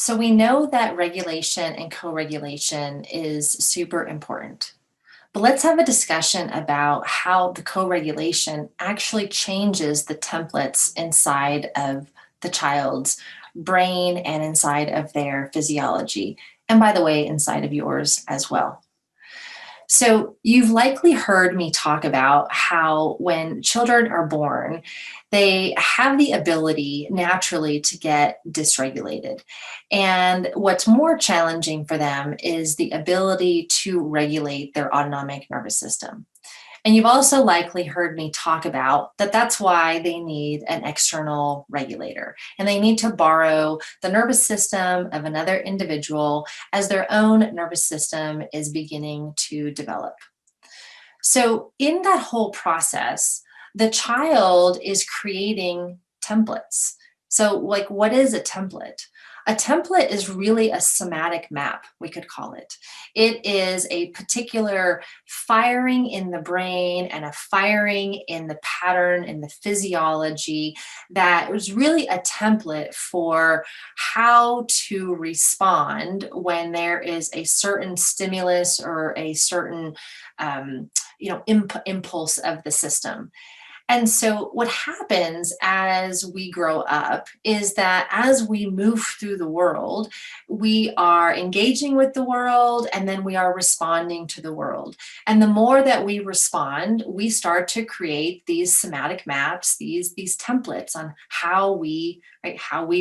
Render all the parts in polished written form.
So we know that regulation and co-regulation is super important. But let's have a discussion about how the co-regulation actually changes the templates inside of the child's brain and inside of their physiology. And by the way, inside of yours as well. So, you've likely heard me talk about how when children are born, they have the ability naturally to get dysregulated. And what's more challenging for them is the ability to regulate their autonomic nervous system. And you've also likely heard me talk about that that's why they need an external regulator and they need to borrow the nervous system of another individual as their own nervous system is beginning to develop. So, in that whole process, the child is creating templates. So, like, what is a template? A template is really a somatic map, we could call it. It is a particular firing in the brain and a firing in the pattern in the physiology that was really a template for how to respond when there is a certain stimulus or a certain impulse of the system. And so, what happens as we grow up is that as we move through the world, we are engaging with the world and then we are responding to the world. And the more that we respond, we start to create these somatic maps, these templates on how we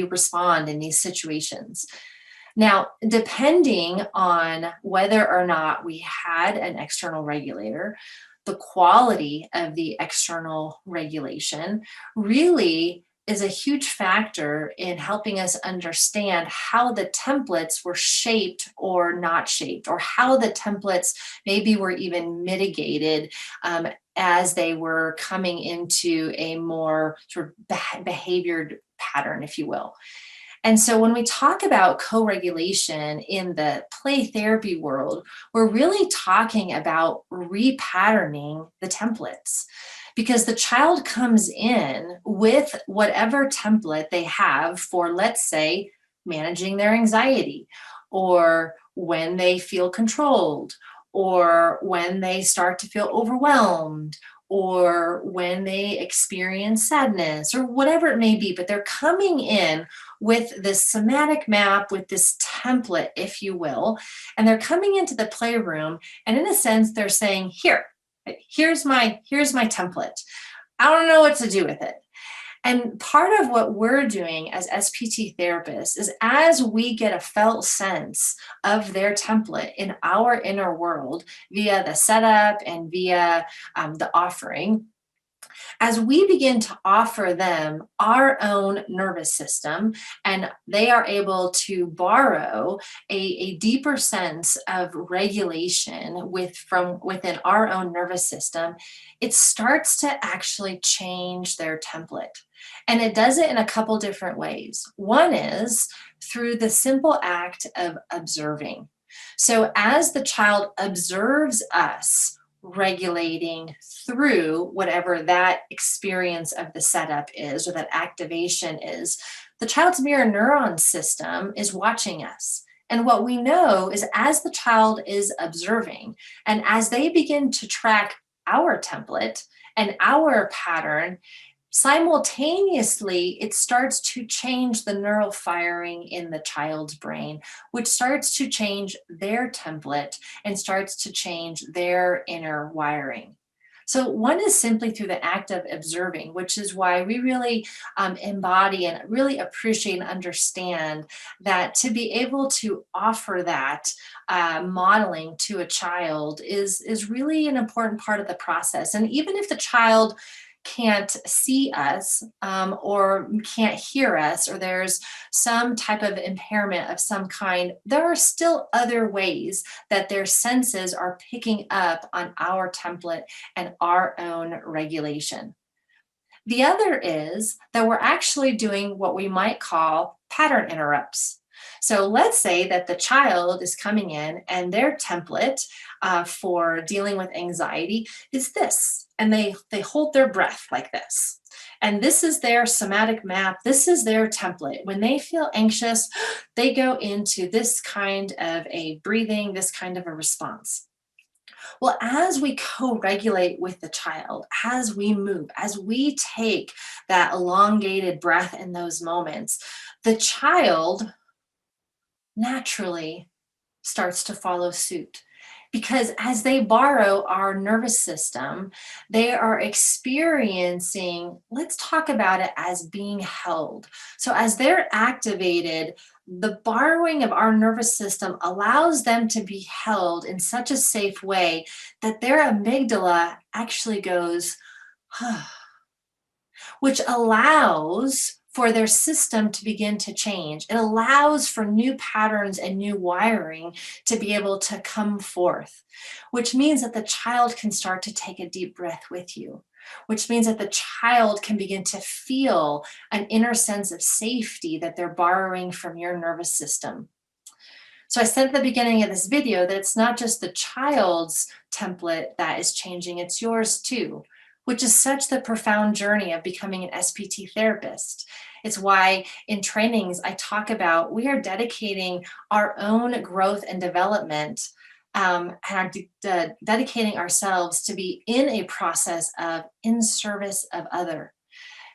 respond in these situations. Now, depending on whether or not we had an external regulator, the quality of the external regulation really is a huge factor in helping us understand how the templates were shaped or not shaped, or how the templates maybe were even mitigated as they were coming into a more sort of behaviored pattern, if you will. And so when we talk about co-regulation in the play therapy world, we're really talking about repatterning the templates because the child comes in with whatever template they have for, let's say, managing their anxiety, or when they feel controlled, or when they start to feel overwhelmed, or when they experience sadness, or whatever it may be. But they're coming in with this somatic map, with this template, if you will, and they're coming into the playroom, and in a sense, they're saying, here's my template. I don't know what to do with it. And part of what we're doing as SPT therapists is as we get a felt sense of their template in our inner world via the setup and via the offering, as we begin to offer them our own nervous system and they are able to borrow a deeper sense of regulation from within our own nervous system, it starts to actually change their template. And it does it in a couple different ways. One is through the simple act of observing. So as the child observes us regulating through whatever that experience of the setup is or that activation is, the child's mirror neuron system is watching us. And what we know is as the child is observing and as they begin to track our template and our pattern, simultaneously, it starts to change the neural firing in the child's brain, which starts to change their template and starts to change their inner wiring. So, one is simply through the act of observing, which is why we really embody and really appreciate and understand that to be able to offer that modeling to a child is really an important part of the process. And even if the child can't see us or can't hear us, or there's some type of impairment of some kind, there are still other ways that their senses are picking up on our template and our own regulation. The other is that we're actually doing what we might call pattern interrupts. So let's say that the child is coming in and their template for dealing with anxiety is this, and they hold their breath like this. And this is their somatic map. This is their template. When they feel anxious, they go into this kind of a breathing, this kind of a response. Well, as we co regulate with the child, as we move, as we take that elongated breath in those moments, the child naturally starts to follow suit. Because as they borrow our nervous system, they are experiencing, let's talk about it as being held. So, as they're activated, the borrowing of our nervous system allows them to be held in such a safe way that their amygdala actually goes, which allows for their system to begin to change. It allows for new patterns and new wiring to be able to come forth, which means that the child can start to take a deep breath with you, which means that the child can begin to feel an inner sense of safety that they're borrowing from your nervous system. So I said at the beginning of this video that it's not just the child's template that is changing, it's yours too, which is such the profound journey of becoming an SPT therapist. It's why in trainings I talk about we are dedicating our own growth and development, and are dedicating ourselves to be in a process of in service of other.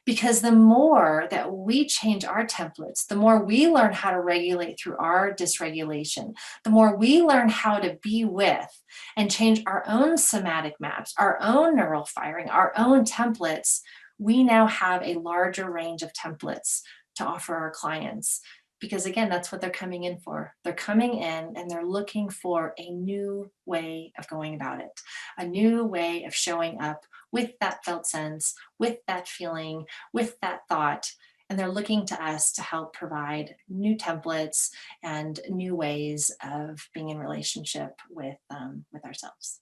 Because the more that we change our templates, the more we learn how to regulate through our dysregulation, the more we learn how to be with and change our own somatic maps, our own neural firing, our own templates, we now have a larger range of templates to offer our clients. Because again, that's what they're coming in for. They're coming in and they're looking for a new way of going about it, a new way of showing up with that felt sense, with that feeling, with that thought. And they're looking to us to help provide new templates and new ways of being in relationship with ourselves.